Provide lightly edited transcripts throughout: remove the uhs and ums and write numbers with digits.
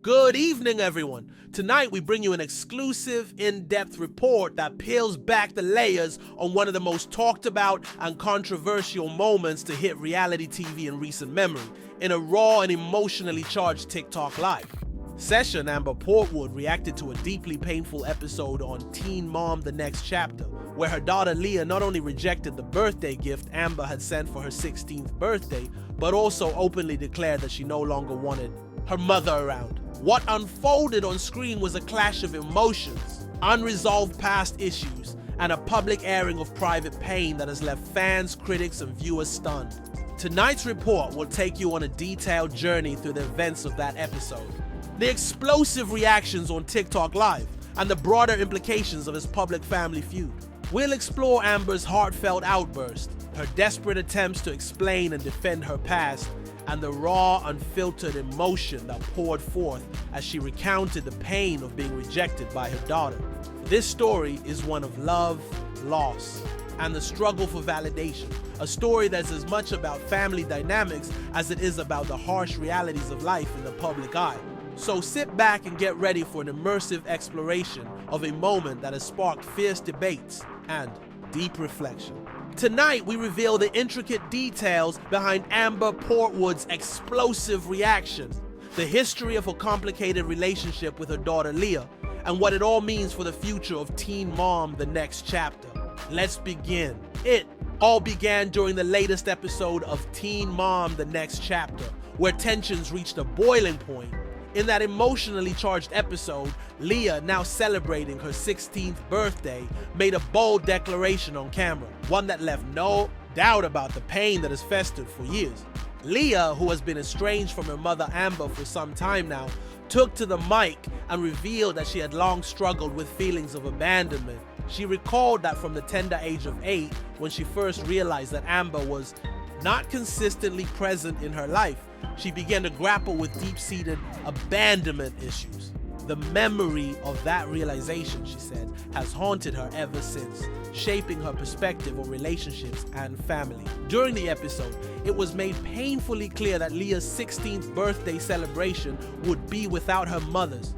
Good evening, everyone. Tonight we bring you an exclusive, in-depth report that peels back the layers on one of the most talked about and controversial moments to hit reality TV in recent memory, in a raw and emotionally charged TikTok live. Session Amber Portwood reacted to a deeply painful episode on Teen Mom: The Next Chapter, where her daughter Leah not only rejected the birthday gift Amber had sent for her 16th birthday, but also openly declared that she no longer wanted her mother around. What unfolded on screen was a clash of emotions, unresolved past issues, and a public airing of private pain that has left fans, critics, and viewers stunned. Tonight's report will take you on a detailed journey through the events of that episode, the explosive reactions on TikTok Live, and the broader implications of his public family feud. We'll explore Amber's heartfelt outburst, her desperate attempts to explain and defend her past, and the raw, unfiltered emotion that poured forth as she recounted the pain of being rejected by her daughter. This story is one of love, loss, and the struggle for validation, a story that's as much about family dynamics as it is about the harsh realities of life in the public eye. So sit back and get ready for an immersive exploration of a moment that has sparked fierce debates and deep reflection. Tonight, we reveal the intricate details behind Amber Portwood's explosive reaction, the history of her complicated relationship with her daughter Leah, and what it all means for the future of Teen Mom: The Next Chapter. Let's begin. It all began during the latest episode of Teen Mom: The Next Chapter, where tensions reached a boiling point. In that emotionally charged episode, Leah, now celebrating her 16th birthday, made a bold declaration on camera, one that left no doubt about the pain that has festered for years. Leah, who has been estranged from her mother Amber for some time now, took to the mic and revealed that she had long struggled with feelings of abandonment. She recalled that from the tender age of 8, when she first realized that Amber was not consistently present in her life, she began to grapple with deep-seated abandonment issues. The memory of that realization, she said, has haunted her ever since, shaping her perspective on relationships and family. During the episode, it was made painfully clear that Leah's 16th birthday celebration would be without her mother's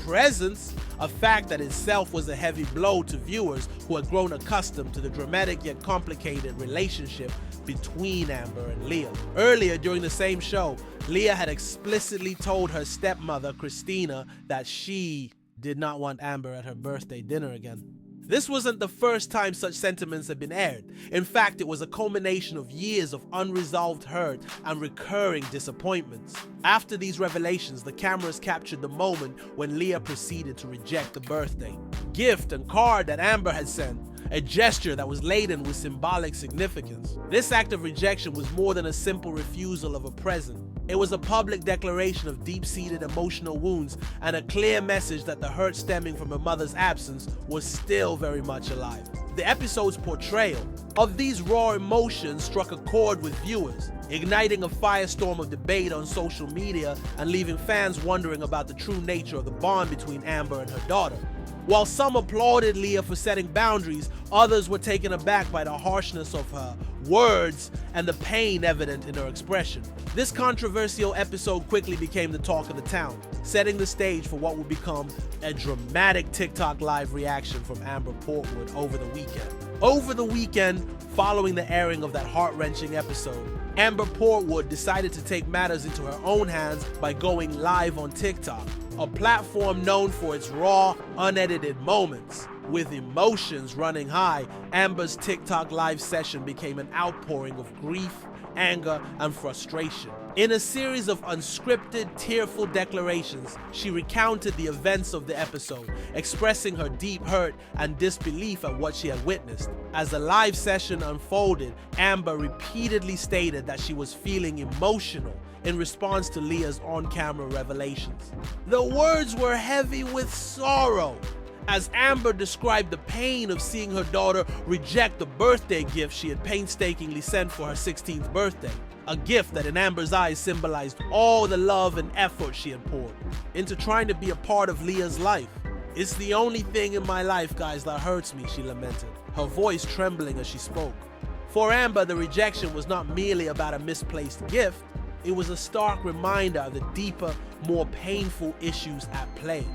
presence, a fact that itself was a heavy blow to viewers who had grown accustomed to the dramatic yet complicated relationship between Amber and Leah. Earlier during the same show, Leah had explicitly told her stepmother, Christina, that she did not want Amber at her birthday dinner again. This wasn't the first time such sentiments had been aired. In fact, it was a culmination of years of unresolved hurt and recurring disappointments. After these revelations, the cameras captured the moment when Leah proceeded to reject the birthday gift and card that Amber had sent, a gesture that was laden with symbolic significance. This act of rejection was more than a simple refusal of a present. It was a public declaration of deep-seated emotional wounds and a clear message that the hurt stemming from her mother's absence was still very much alive. The episode's portrayal of these raw emotions struck a chord with viewers, igniting a firestorm of debate on social media and leaving fans wondering about the true nature of the bond between Amber and her daughter. While some applauded Leah for setting boundaries, others were taken aback by the harshness of her words and the pain evident in her expression. This controversial episode quickly became the talk of the town, setting the stage for what would become a dramatic TikTok Live reaction from Amber Portwood over the weekend. Over the weekend, following the airing of that heart-wrenching episode, Amber Portwood decided to take matters into her own hands by going live on TikTok, a platform known for its raw, unedited moments. With emotions running high, Amber's TikTok Live session became an outpouring of grief, anger, and frustration. In a series of unscripted, tearful declarations, she recounted the events of the episode, expressing her deep hurt and disbelief at what she had witnessed. As the live session unfolded, Amber repeatedly stated that she was feeling emotional in response to Leah's on-camera revelations. The words were heavy with sorrow, as Amber described the pain of seeing her daughter reject the birthday gift she had painstakingly sent for her 16th birthday, a gift that in Amber's eyes symbolized all the love and effort she had poured into trying to be a part of Leah's life. "It's the only thing in my life, guys, that hurts me," she lamented, her voice trembling as she spoke. For Amber, the rejection was not merely about a misplaced gift. It was a stark reminder of the deeper, more painful issues at play.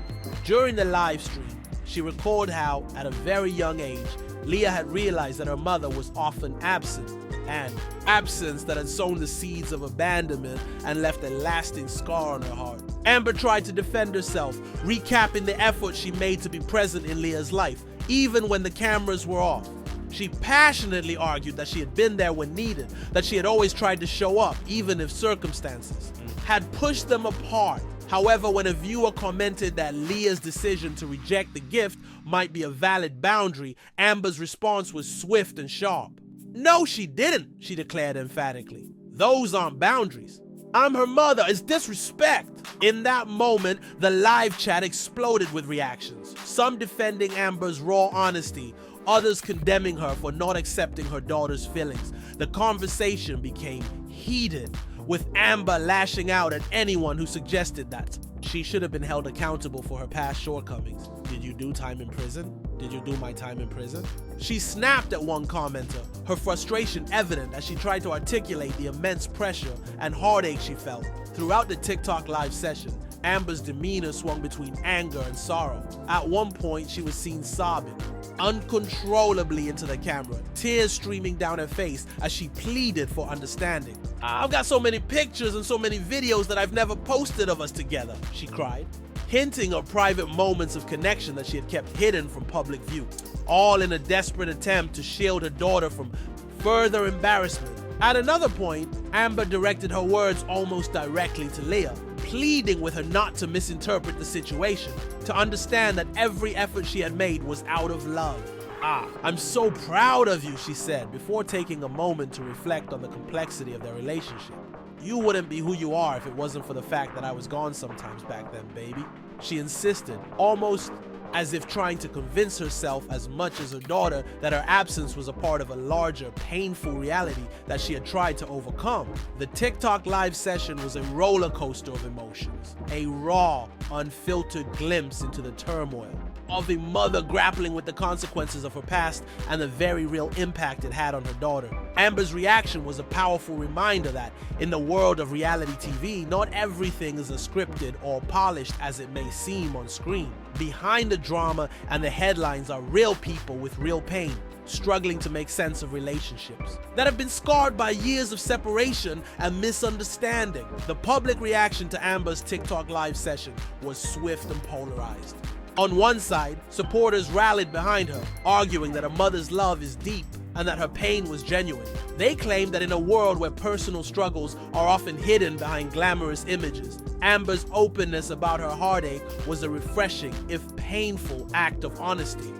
During the live stream, she recalled how, at a very young age, Leah had realized that her mother was often absent, and absence that had sown the seeds of abandonment and left a lasting scar on her heart. Amber tried to defend herself, recapping the effort she made to be present in Leah's life, even when the cameras were off. She passionately argued that she had been there when needed, that she had always tried to show up, even if circumstances had pushed them apart. However, when a viewer commented that Leah's decision to reject the gift might be a valid boundary, Amber's response was swift and sharp. "No, she didn't," she declared emphatically. "Those aren't boundaries. I'm her mother. It's disrespect." In that moment, the live chat exploded with reactions, some defending Amber's raw honesty, others condemning her for not accepting her daughter's feelings. The conversation became heated, with Amber lashing out at anyone who suggested that she should have been held accountable for her past shortcomings. "Did you do time in prison? Did you do my time in prison?" She snapped at one commenter, her frustration evident as she tried to articulate the immense pressure and heartache she felt. Throughout the TikTok live session, Amber's demeanor swung between anger and sorrow. At one point, she was seen sobbing uncontrollably into the camera, tears streaming down her face as she pleaded for understanding. "I've got so many pictures and so many videos that I've never posted of us together," she cried, hinting of private moments of connection that she had kept hidden from public view, all in a desperate attempt to shield her daughter from further embarrassment. At another point, Amber directed her words almost directly to Leah, pleading with her not to misinterpret the situation, to understand that every effort she had made was out of love. "I'm so proud of you," she said, before taking a moment to reflect on the complexity of their relationship. "You wouldn't be who you are if it wasn't for the fact that I was gone sometimes back then, baby," she insisted, almost as if trying to convince herself as much as her daughter that her absence was a part of a larger, painful reality that she had tried to overcome. The TikTok live session was a roller coaster of emotions, a raw, unfiltered glimpse into the turmoil of a mother grappling with the consequences of her past and the very real impact it had on her daughter. Amber's reaction was a powerful reminder that, in the world of reality TV, not everything is as scripted or polished as it may seem on screen. Behind the drama and the headlines are real people with real pain, struggling to make sense of relationships that have been scarred by years of separation and misunderstanding. The public reaction to Amber's TikTok live session was swift and polarized. On one side, supporters rallied behind her, arguing that her mother's love is deep and that her pain was genuine. They claimed that in a world where personal struggles are often hidden behind glamorous images, Amber's openness about her heartache was a refreshing, if painful, act of honesty.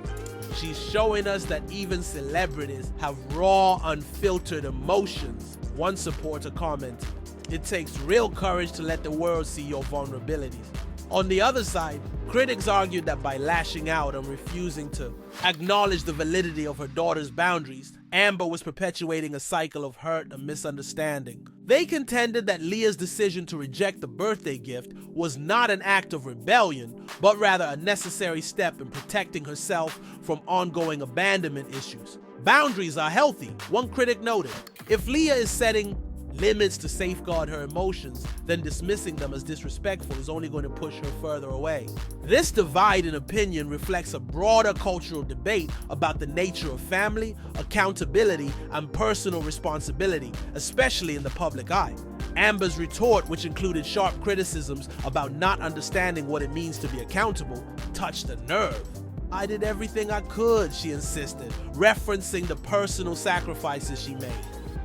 "She's showing us that even celebrities have raw, unfiltered emotions," one supporter commented. "It takes real courage to let the world see your vulnerabilities." On the other side, critics argued that by lashing out and refusing to acknowledge the validity of her daughter's boundaries, Amber was perpetuating a cycle of hurt and misunderstanding. They contended that Leah's decision to reject the birthday gift was not an act of rebellion, but rather a necessary step in protecting herself from ongoing abandonment issues. "Boundaries are healthy," one critic noted. "If Leah is setting limits to safeguard her emotions, then dismissing them as disrespectful is only going to push her further away." This divide in opinion reflects a broader cultural debate about the nature of family, accountability, and personal responsibility, especially in the public eye. Amber's retort, which included sharp criticisms about not understanding what it means to be accountable, touched a nerve. "I did everything I could," she insisted, referencing the personal sacrifices she made,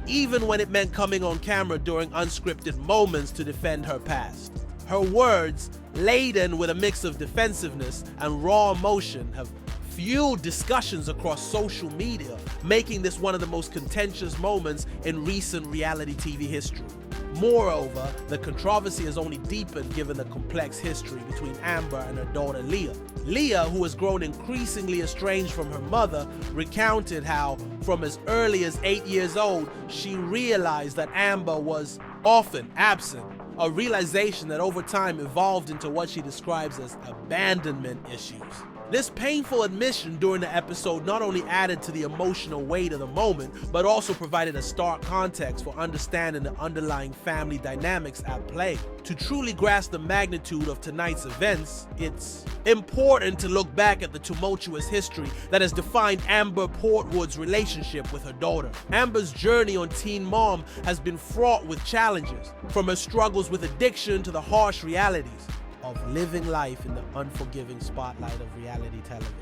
even when it meant coming on camera during unscripted moments to defend her past. Her words, laden with a mix of defensiveness and raw emotion, have fueled discussions across social media, making this one of the most contentious moments in recent reality TV history. Moreover, the controversy has only deepened given the complex history between Amber and her daughter Leah. Leah, who has grown increasingly estranged from her mother, recounted how, from as early as 8 years old, she realized that Amber was often absent, a realization that over time evolved into what she describes as abandonment issues. This painful admission during the episode not only added to the emotional weight of the moment, but also provided a stark context for understanding the underlying family dynamics at play. To truly grasp the magnitude of tonight's events, it's important to look back at the tumultuous history that has defined Amber Portwood's relationship with her daughter. Amber's journey on Teen Mom has been fraught with challenges, from her struggles with addiction to the harsh realities of living life in the unforgiving spotlight of reality television.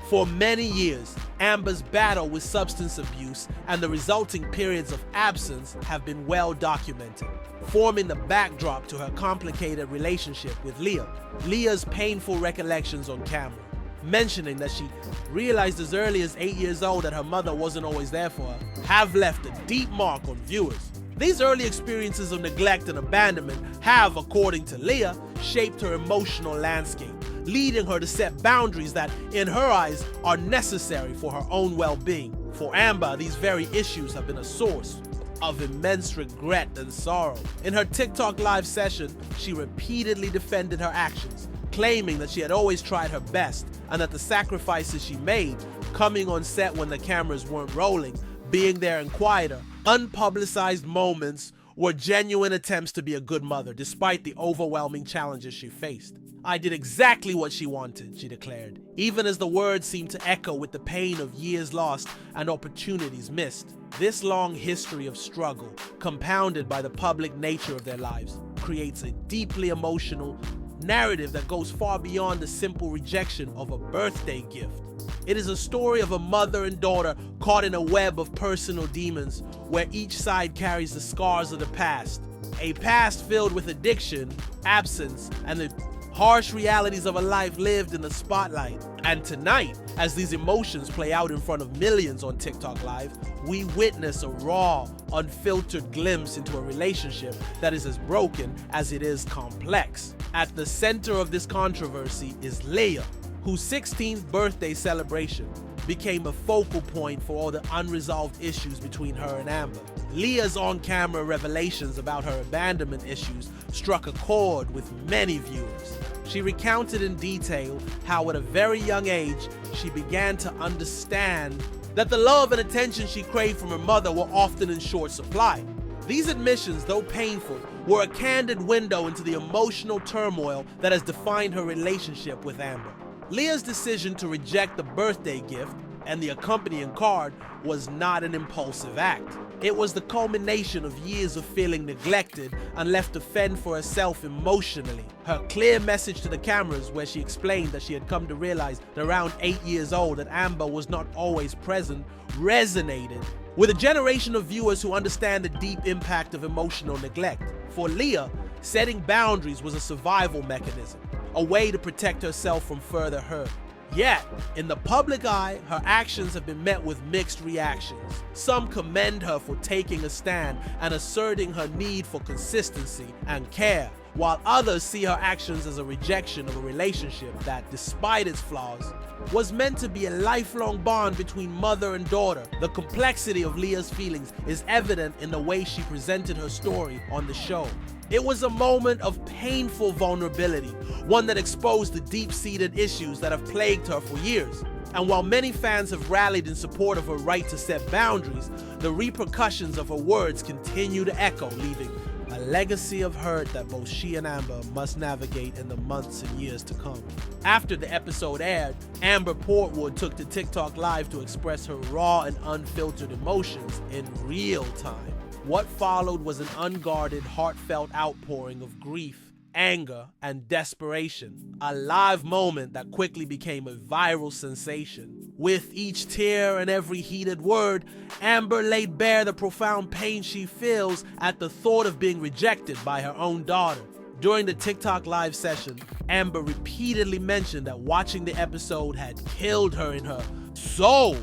For many years, Amber's battle with substance abuse and the resulting periods of absence have been well documented, forming the backdrop to her complicated relationship with Leah. Leah's painful recollections on camera, mentioning that she realized as early as 8 years old that her mother wasn't always there for her, have left a deep mark on viewers. These early experiences of neglect and abandonment have, according to Leah, shaped her emotional landscape, leading her to set boundaries that, in her eyes, are necessary for her own well-being. For Amber, these very issues have been a source of immense regret and sorrow. In her TikTok live session, she repeatedly defended her actions, claiming that she had always tried her best and that the sacrifices she made, coming on set when the cameras weren't rolling, being there in quieter, unpublicized moments, were genuine attempts to be a good mother despite the overwhelming challenges she faced. "I did exactly what she wanted," she declared, even as the words seemed to echo with the pain of years lost and opportunities missed. This long history of struggle, compounded by the public nature of their lives, creates a deeply emotional narrative that goes far beyond the simple rejection of a birthday gift. It is a story of a mother and daughter caught in a web of personal demons where each side carries the scars of the past. A past filled with addiction, absence, and the harsh realities of a life lived in the spotlight. And tonight, as these emotions play out in front of millions on TikTok Live, we witness a raw, unfiltered glimpse into a relationship that is as broken as it is complex. At the center of this controversy is Leah, whose 16th birthday celebration became a focal point for all the unresolved issues between her and Amber. Leah's on-camera revelations about her abandonment issues struck a chord with many viewers. She recounted in detail how at a very young age she began to understand that the love and attention she craved from her mother were often in short supply. These admissions, though painful, were a candid window into the emotional turmoil that has defined her relationship with Amber. Leah's decision to reject the birthday gift and the accompanying card was not an impulsive act. It was the culmination of years of feeling neglected and left to fend for herself emotionally. Her clear message to the cameras, where she explained that she had come to realize at around 8 years old that Amber was not always present, resonated with a generation of viewers who understand the deep impact of emotional neglect. For Leah, setting boundaries was a survival mechanism, a way to protect herself from further hurt. Yet, in the public eye, her actions have been met with mixed reactions. Some commend her for taking a stand and asserting her need for consistency and care, while others see her actions as a rejection of a relationship that, despite its flaws, was meant to be a lifelong bond between mother and daughter. The complexity of Leah's feelings is evident in the way she presented her story on the show. It was a moment of painful vulnerability, one that exposed the deep-seated issues that have plagued her for years. And while many fans have rallied in support of her right to set boundaries, the repercussions of her words continue to echo, leaving a legacy of hurt that both she and Amber must navigate in the months and years to come. After the episode aired, Amber Portwood took to TikTok Live to express her raw and unfiltered emotions in real time. What followed was an unguarded, heartfelt outpouring of grief, anger, and desperation, a live moment that quickly became a viral sensation. With each tear and every heated word, Amber laid bare the profound pain she feels at the thought of being rejected by her own daughter. During the TikTok Live session, Amber repeatedly mentioned that watching the episode had killed her in her soul.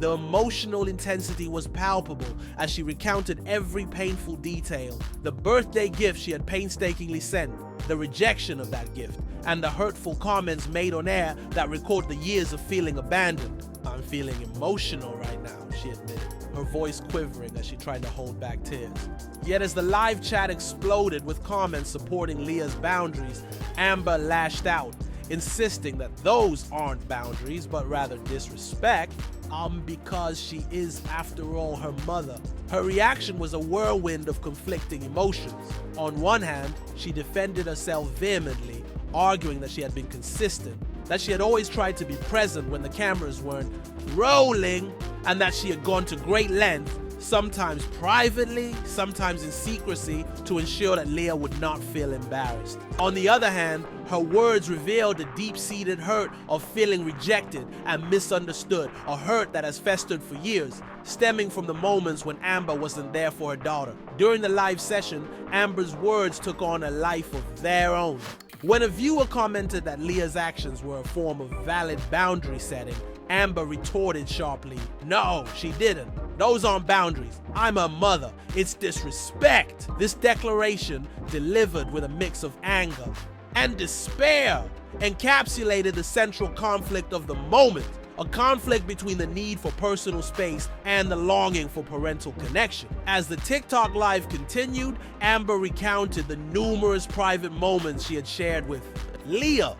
The emotional intensity was palpable as she recounted every painful detail: the birthday gift she had painstakingly sent, the rejection of that gift, and the hurtful comments made on air that record the years of feeling abandoned. "I'm feeling emotional right now," she admitted, her voice quivering as she tried to hold back tears. Yet as the live chat exploded with comments supporting Leah's boundaries, Amber lashed out, insisting that those aren't boundaries but rather disrespect, because she is, after all, her mother. Her reaction was a whirlwind of conflicting emotions. On one hand, she defended herself vehemently, arguing that she had been consistent, that she had always tried to be present when the cameras weren't rolling, and that she had gone to great lengths, sometimes privately, sometimes in secrecy, to ensure that Leah would not feel embarrassed. On the other hand, her words revealed a deep-seated hurt of feeling rejected and misunderstood, a hurt that has festered for years, stemming from the moments when Amber wasn't there for her daughter. During the live session, Amber's words took on a life of their own. When a viewer commented that Leah's actions were a form of valid boundary setting, Amber retorted sharply, "No, she didn't. Those aren't boundaries. I'm her mother. It's disrespect." This declaration, delivered with a mix of anger and despair, encapsulated the central conflict of the moment, a conflict between the need for personal space and the longing for parental connection. As the TikTok live continued, Amber recounted the numerous private moments she had shared with Leah,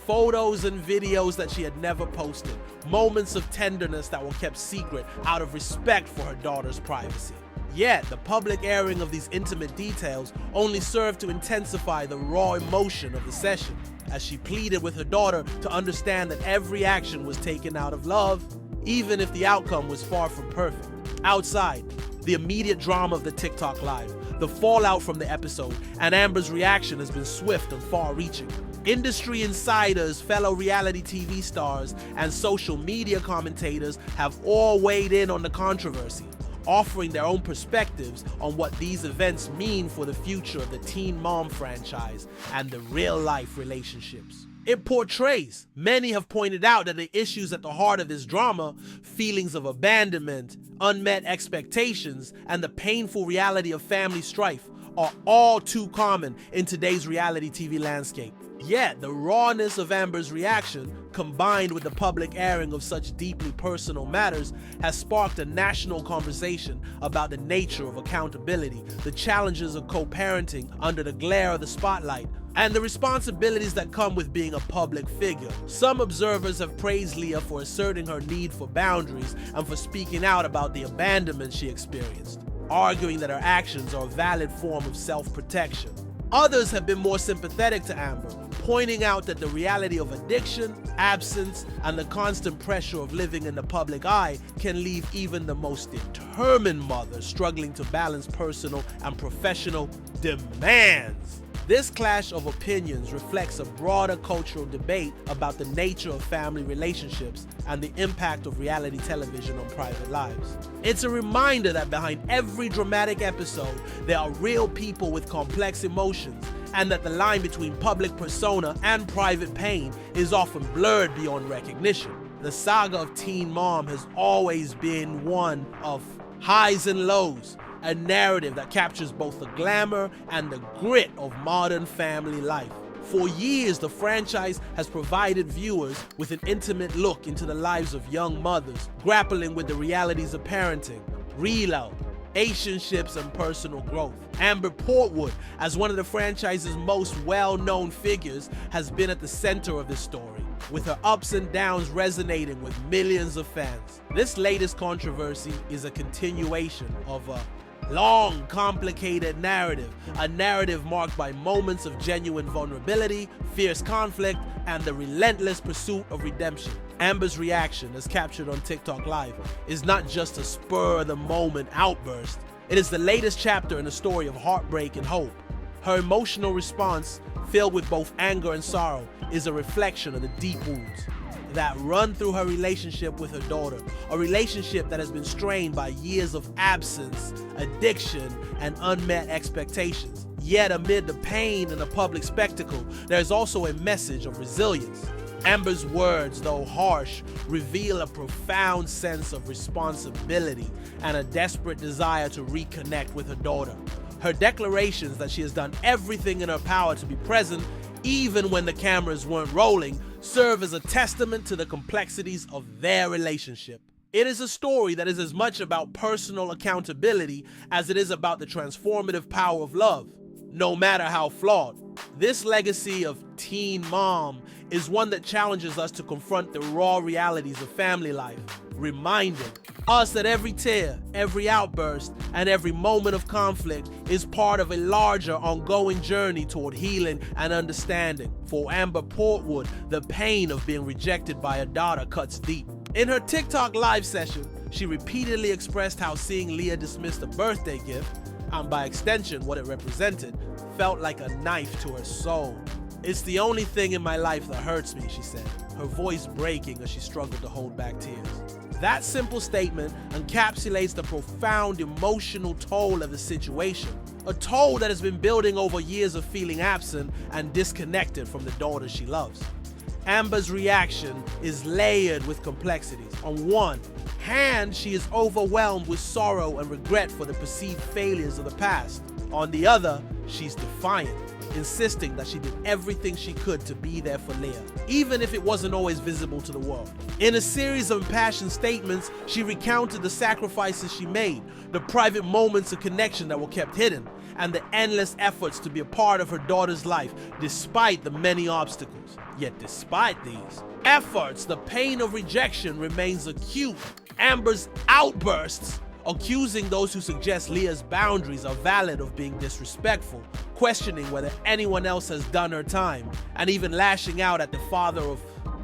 photos and videos that she had never posted, moments of tenderness that were kept secret out of respect for her daughter's privacy. Yet, the public airing of these intimate details only served to intensify the raw emotion of the session, as she pleaded with her daughter to understand that every action was taken out of love, even if the outcome was far from perfect. Outside, the immediate drama of the TikTok live, the fallout from the episode, and Amber's reaction has been swift and far-reaching. Industry insiders, fellow reality TV stars, and social media commentators have all weighed in on the controversy, offering their own perspectives on what these events mean for the future of the Teen Mom franchise and the real-life relationships it portrays. Many have pointed out that the issues at the heart of this drama, feelings of abandonment, unmet expectations, and the painful reality of family strife, are all too common in today's reality TV landscape. Yet, the rawness of Amber's reaction, combined with the public airing of such deeply personal matters, has sparked a national conversation about the nature of accountability, the challenges of co-parenting under the glare of the spotlight, and the responsibilities that come with being a public figure. Some observers have praised Leah for asserting her need for boundaries and for speaking out about the abandonment she experienced, arguing that her actions are a valid form of self-protection. Others have been more sympathetic to Amber, pointing out that the reality of addiction, absence, and the constant pressure of living in the public eye can leave even the most determined mother struggling to balance personal and professional demands. This clash of opinions reflects a broader cultural debate about the nature of family relationships and the impact of reality television on private lives. It's a reminder that behind every dramatic episode, there are real people with complex emotions, and that the line between public persona and private pain is often blurred beyond recognition. The saga of Teen Mom has always been one of highs and lows, a narrative that captures both the glamour and the grit of modern family life. For years, the franchise has provided viewers with an intimate look into the lives of young mothers, grappling with the realities of parenting, reload, relationships, and personal growth. Amber Portwood, as one of the franchise's most well-known figures, has been at the center of this story, with her ups and downs resonating with millions of fans. This latest controversy is a continuation of a long, complicated narrative, a narrative marked by moments of genuine vulnerability, fierce conflict, and the relentless pursuit of redemption. Amber's reaction, as captured on TikTok Live, is not just a spur-of-the-moment outburst. It is the latest chapter in a story of heartbreak and hope. Her emotional response, filled with both anger and sorrow, is a reflection of the deep wounds that run through her relationship with her daughter, a relationship that has been strained by years of absence, addiction, and unmet expectations. Yet amid the pain and the public spectacle, there is also a message of resilience. Amber's words, though harsh, reveal a profound sense of responsibility and a desperate desire to reconnect with her daughter. Her declarations that she has done everything in her power to be present, even when the cameras weren't rolling, serve as a testament to the complexities of their relationship. It is a story that is as much about personal accountability as it is about the transformative power of love. no matter how flawed. This legacy of teen mom is one that challenges us to confront the raw realities of family life, reminding us that every tear, every outburst, and every moment of conflict is part of a larger ongoing journey toward healing and understanding. For Amber Portwood, the pain of being rejected by a daughter cuts deep. In her TikTok live session, she repeatedly expressed how seeing Leah dismiss the birthday gift, and by extension what it represented, felt like a knife to her soul. "It's the only thing in my life that hurts me," she said, her voice breaking as she struggled to hold back tears. That simple statement encapsulates the profound emotional toll of the situation, a toll that has been building over years of feeling absent and disconnected from the daughter she loves. Amber's reaction is layered with complexities. On one hand, she is overwhelmed with sorrow and regret for the perceived failures of the past. On the other, she's defiant, insisting that she did everything she could to be there for Leah, even if it wasn't always visible to the world. In a series of impassioned statements, she recounted the sacrifices she made, the private moments of connection that were kept hidden, and the endless efforts to be a part of her daughter's life despite the many obstacles. Yet despite these efforts, the pain of rejection remains acute. Amber's outbursts, accusing those who suggest Leah's boundaries are valid of being disrespectful, questioning whether anyone else has done her time, and even lashing out at the father of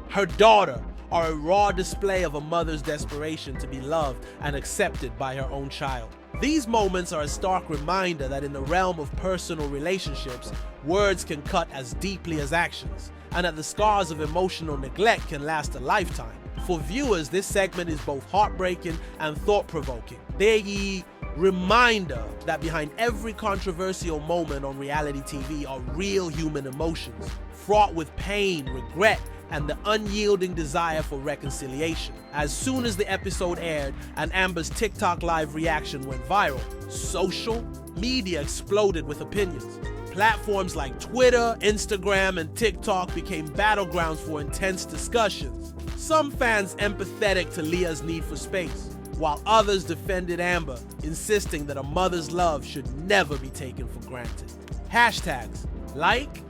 her daughter, are a raw display of a mother's desperation to be loved and accepted by her own child. These moments are a stark reminder that in the realm of personal relationships, words can cut as deeply as actions, and that the scars of emotional neglect can last a lifetime. For viewers, this segment is both heartbreaking and thought-provoking. They're a reminder that behind every controversial moment on reality TV are real human emotions, fraught with pain, regret, and the unyielding desire for reconciliation. As soon as the episode aired and Amber's TikTok live reaction went viral, social media exploded with opinions. Platforms like Twitter, Instagram, and TikTok became battlegrounds for intense discussions. Some fans empathetic to Leah's need for space, while others defended Amber, insisting that a mother's love should never be taken for granted. Hashtags like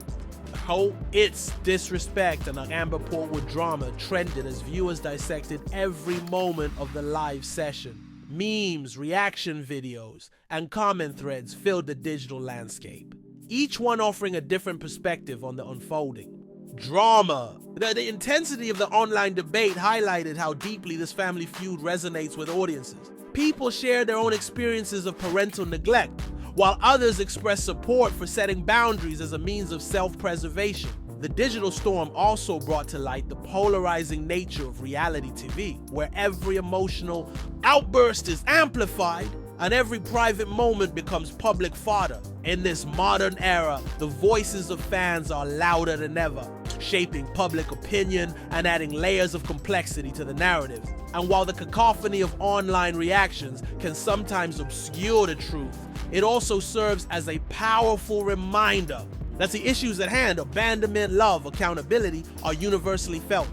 it's disrespect and an Amber Portwood drama trended as viewers dissected every moment of the live session. Memes, reaction videos, and comment threads filled the digital landscape, each one offering a different perspective on the unfolding. Drama. The intensity of the online debate highlighted how deeply this family feud resonates with audiences. People share their own experiences of parental neglect, while others express support for setting boundaries as a means of self-preservation. The digital storm also brought to light the polarizing nature of reality TV, where every emotional outburst is amplified and every private moment becomes public fodder. In this modern era, the voices of fans are louder than ever, shaping public opinion and adding layers of complexity to the narrative. And while the cacophony of online reactions can sometimes obscure the truth, it also serves as a powerful reminder that the issues at hand, abandonment, love, accountability, are universally felt.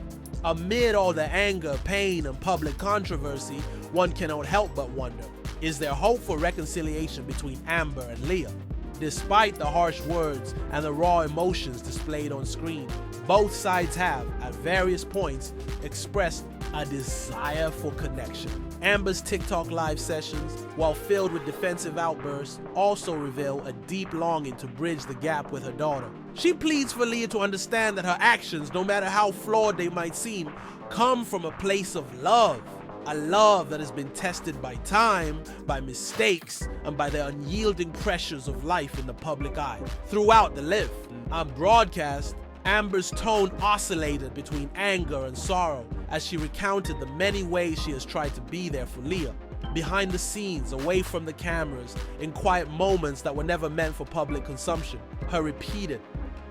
Amid all the anger, pain, and public controversy, one cannot help but wonder, is there hope for reconciliation between Amber and Leah? Despite the harsh words and the raw emotions displayed on screen, both sides have, at various points, expressed a desire for connection. Amber's TikTok live sessions, while filled with defensive outbursts, also reveal a deep longing to bridge the gap with her daughter. She pleads for Leah to understand that her actions, no matter how flawed they might seem, come from a place of love. A love that has been tested by time, by mistakes, and by the unyielding pressures of life in the public eye. Throughout the live and broadcast, Amber's tone oscillated between anger and sorrow as she recounted the many ways she has tried to be there for Leah, behind the scenes, away from the cameras, in quiet moments that were never meant for public consumption. Her repeated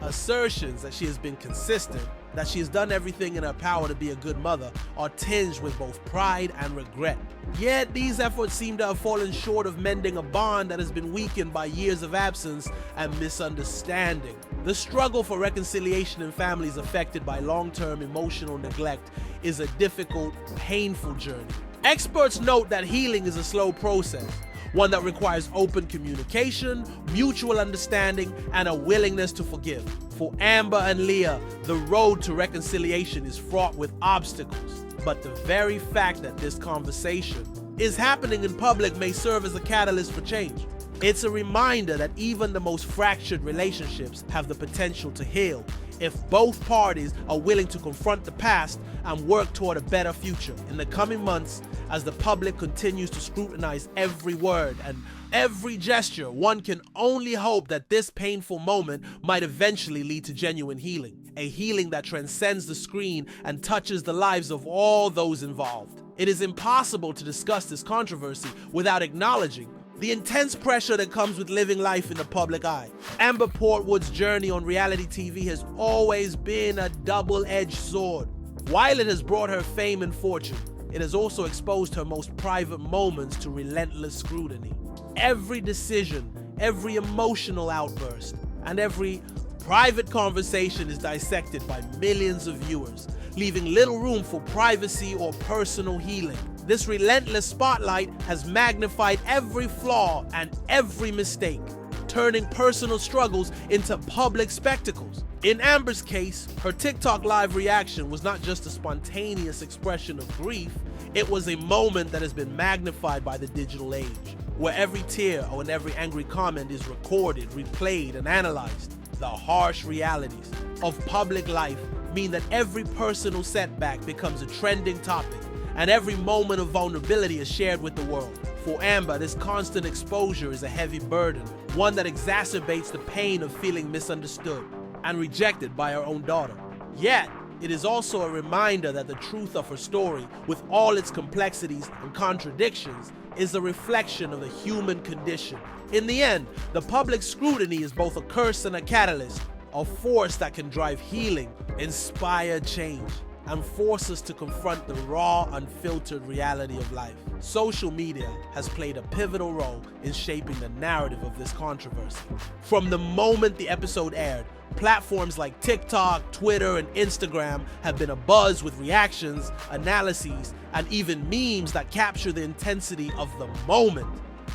assertions that she has been consistent, that she has done everything in her power to be a good mother, are tinged with both pride and regret. Yet these efforts seem to have fallen short of mending a bond that has been weakened by years of absence and misunderstanding. The struggle for reconciliation in families affected by long-term emotional neglect is a difficult, painful journey. Experts note that healing is a slow process, one that requires open communication, mutual understanding, and a willingness to forgive. For Amber and Leah, the road to reconciliation is fraught with obstacles, but the very fact that this conversation is happening in public may serve as a catalyst for change. It's a reminder that even the most fractured relationships have the potential to heal if both parties are willing to confront the past and work toward a better future. In the coming months, as the public continues to scrutinize every word and every gesture, one can only hope that this painful moment might eventually lead to genuine healing. A healing that transcends the screen and touches the lives of all those involved. It is impossible to discuss this controversy without acknowledging the intense pressure that comes with living life in the public eye. Amber Portwood's journey on reality TV has always been a double-edged sword. While it has brought her fame and fortune, it has also exposed her most private moments to relentless scrutiny. Every decision, every emotional outburst, and every private conversation is dissected by millions of viewers, leaving little room for privacy or personal healing. This relentless spotlight has magnified every flaw and every mistake, turning personal struggles into public spectacles. In Amber's case, her TikTok live reaction was not just a spontaneous expression of grief, it was a moment that has been magnified by the digital age, where every tear and every angry comment is recorded, replayed, and analyzed. The harsh realities of public life mean that every personal setback becomes a trending topic, and every moment of vulnerability is shared with the world. For Amber, this constant exposure is a heavy burden, one that exacerbates the pain of feeling misunderstood and rejected by her own daughter. Yet, it is also a reminder that the truth of her story, with all its complexities and contradictions, is a reflection of the human condition. In the end, the public scrutiny is both a curse and a catalyst, a force that can drive healing, inspire change, and force us to confront the raw, unfiltered reality of life. Social media has played a pivotal role in shaping the narrative of this controversy. From the moment the episode aired, platforms like TikTok, Twitter, and Instagram have been abuzz with reactions, analyses, and even memes that capture the intensity of the moment.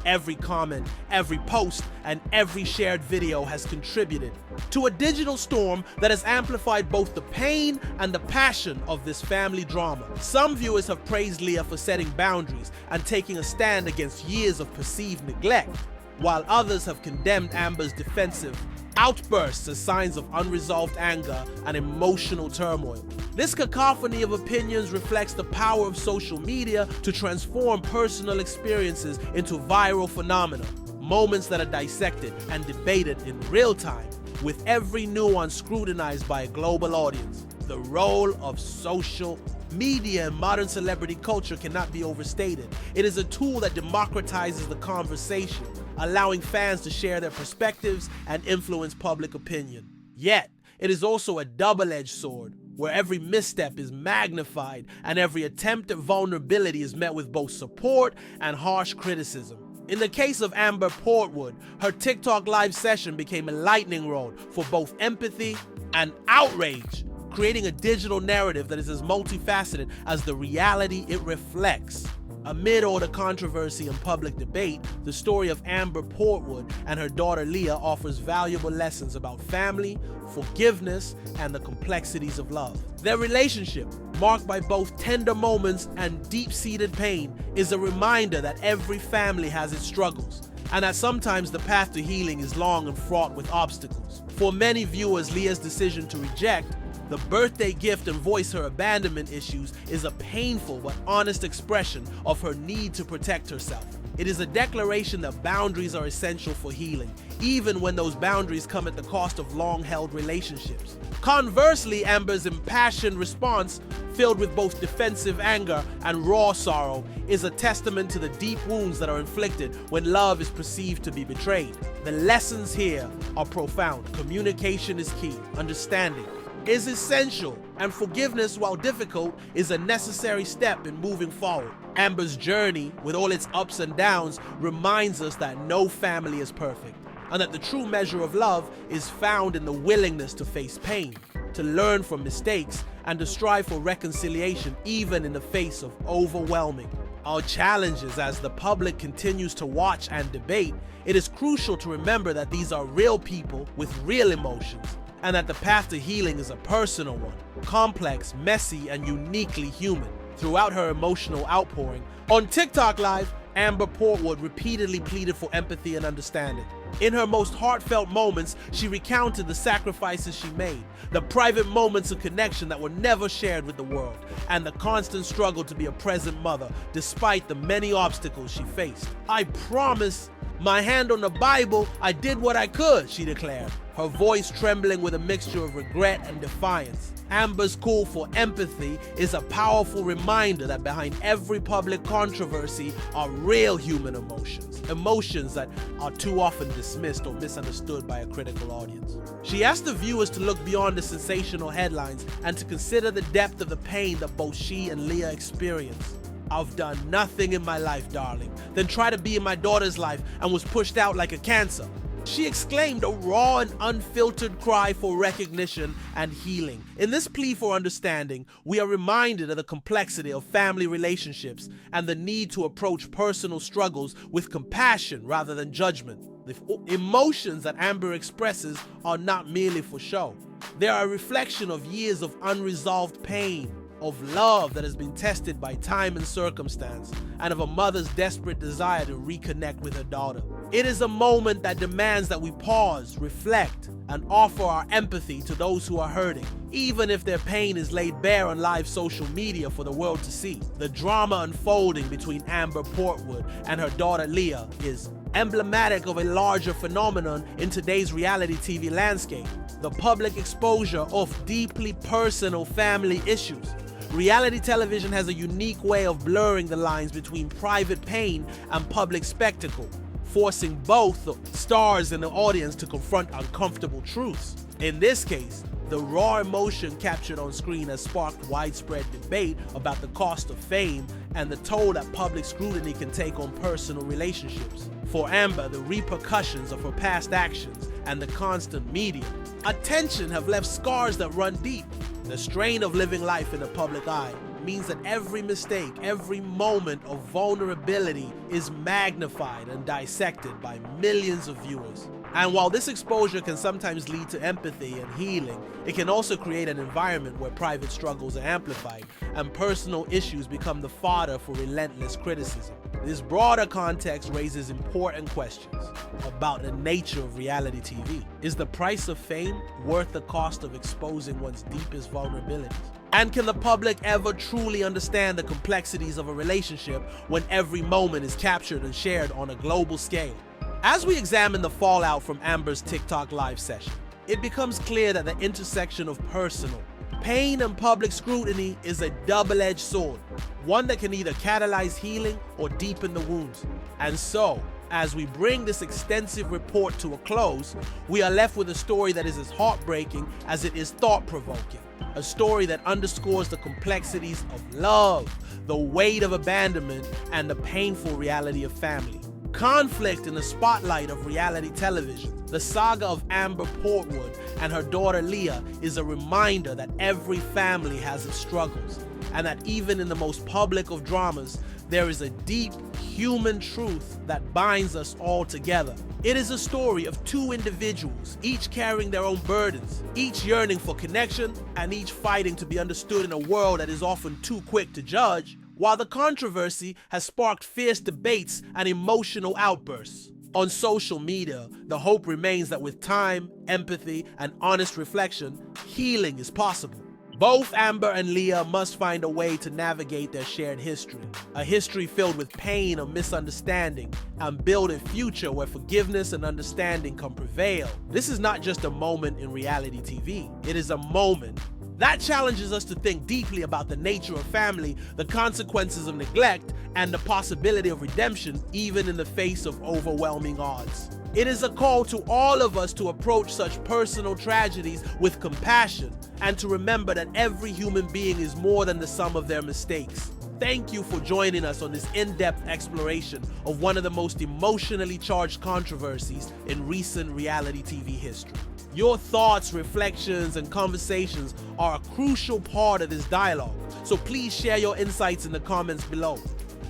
Every comment, every post, and every shared video has contributed to a digital storm that has amplified both the pain and the passion of this family drama. Some viewers have praised Leah for setting boundaries and taking a stand against years of perceived neglect, while others have condemned Amber's defensive outbursts as signs of unresolved anger and emotional turmoil. This cacophony of opinions reflects the power of social media to transform personal experiences into viral phenomena, moments that are dissected and debated in real time, with every nuance scrutinized by a global audience. The role of social media in modern celebrity culture cannot be overstated. It is a tool that democratizes the conversation, allowing fans to share their perspectives and influence public opinion. Yet, it is also a double-edged sword, where every misstep is magnified and every attempt at vulnerability is met with both support and harsh criticism. In the case of Amber Portwood, her TikTok live session became a lightning rod for both empathy and outrage, creating a digital narrative that is as multifaceted as the reality it reflects. Amid all the controversy and public debate, the story of Amber Portwood and her daughter Leah offers valuable lessons about family, forgiveness, and the complexities of love. Their relationship, marked by both tender moments and deep-seated pain, is a reminder that every family has its struggles, and that sometimes the path to healing is long and fraught with obstacles. For many viewers, Leah's decision to reject the birthday gift and voice her abandonment issues is a painful but honest expression of her need to protect herself. It is a declaration that boundaries are essential for healing, even when those boundaries come at the cost of long-held relationships. Conversely, Amber's impassioned response, filled with both defensive anger and raw sorrow, is a testament to the deep wounds that are inflicted when love is perceived to be betrayed. The lessons here are profound. Communication is key. Understanding is essential, and forgiveness, while difficult, is a necessary step in moving forward. Amber's journey, with all its ups and downs, reminds us that no family is perfect, and that the true measure of love is found in the willingness to face pain, to learn from mistakes, and to strive for reconciliation even in the face of overwhelming Our challenges as the public continues to watch and debate, it is crucial to remember that these are real people with real emotions, and that the path to healing is a personal one, complex, messy, and uniquely human. Throughout her emotional outpouring, on TikTok Live, Amber Portwood repeatedly pleaded for empathy and understanding. In her most heartfelt moments, she recounted the sacrifices she made, the private moments of connection that were never shared with the world, and the constant struggle to be a present mother despite the many obstacles she faced. "I promise, my hand on the Bible, I did what I could," she declared, her voice trembling with a mixture of regret and defiance. Amber's call for empathy is a powerful reminder that behind every public controversy are real human emotions, emotions that are too often dismissed or misunderstood by a critical audience. She asked the viewers to look beyond the sensational headlines and to consider the depth of the pain that both she and Leah experienced. "I've done nothing in my life, darling, then try to be in my daughter's life and was pushed out like a cancer," she exclaimed, a raw and unfiltered cry for recognition and healing. In this plea for understanding, we are reminded of the complexity of family relationships and the need to approach personal struggles with compassion rather than judgment. The emotions that Amber expresses are not merely for show. They are a reflection of years of unresolved pain, of love that has been tested by time and circumstance, and of a mother's desperate desire to reconnect with her daughter. It is a moment that demands that we pause, reflect, and offer our empathy to those who are hurting, even if their pain is laid bare on live social media for the world to see. The drama unfolding between Amber Portwood and her daughter Leah is emblematic of a larger phenomenon in today's reality TV landscape: the public exposure of deeply personal family issues. Reality television has a unique way of blurring the lines between private pain and public spectacle, forcing both the stars and the audience to confront uncomfortable truths. In this case, the raw emotion captured on screen has sparked widespread debate about the cost of fame and the toll that public scrutiny can take on personal relationships. For Amber, the repercussions of her past actions and the constant media attention have left scars that run deep. The strain of living life in the public eye means that every mistake, every moment of vulnerability is magnified and dissected by millions of viewers. And while this exposure can sometimes lead to empathy and healing, it can also create an environment where private struggles are amplified and personal issues become the fodder for relentless criticism. This broader context raises important questions about the nature of reality TV. Is the price of fame worth the cost of exposing one's deepest vulnerabilities? And can the public ever truly understand the complexities of a relationship when every moment is captured and shared on a global scale? As we examine the fallout from Amber's TikTok live session, it becomes clear that the intersection of personal pain and public scrutiny is a double-edged sword, one that can either catalyze healing or deepen the wounds. And so, as we bring this extensive report to a close, we are left with a story that is as heartbreaking as it is thought-provoking. A story that underscores the complexities of love, the weight of abandonment, and the painful reality of family. Conflict in the spotlight of reality television, the saga of Amber Portwood and her daughter Leah is a reminder that every family has its struggles, and that even in the most public of dramas, there is a deep human truth that binds us all together. It is a story of two individuals, each carrying their own burdens, each yearning for connection, and each fighting to be understood in a world that is often too quick to judge. While the controversy has sparked fierce debates and emotional outbursts on social media, the hope remains that with time, empathy, and honest reflection, healing is possible. Both Amber and Leah must find a way to navigate their shared history, a history filled with pain and misunderstanding, and build a future where forgiveness and understanding can prevail. This is not just a moment in reality TV, it is a moment that challenges us to think deeply about the nature of family, the consequences of neglect, and the possibility of redemption even in the face of overwhelming odds. It is a call to all of us to approach such personal tragedies with compassion and to remember that every human being is more than the sum of their mistakes. Thank you for joining us on this in-depth exploration of one of the most emotionally charged controversies in recent reality TV history. Your thoughts, reflections, and conversations are a crucial part of this dialogue, so please share your insights in the comments below.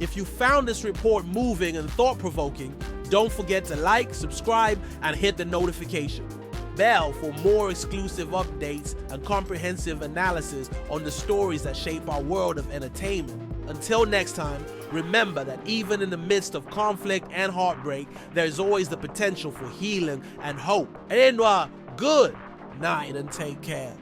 If you found this report moving and thought-provoking, don't forget to like, subscribe, and hit the notification bell for more exclusive updates and comprehensive analysis on the stories that shape our world of entertainment. Until next time, remember that even in the midst of conflict and heartbreak, there's always the potential for healing and hope. And good night and take care.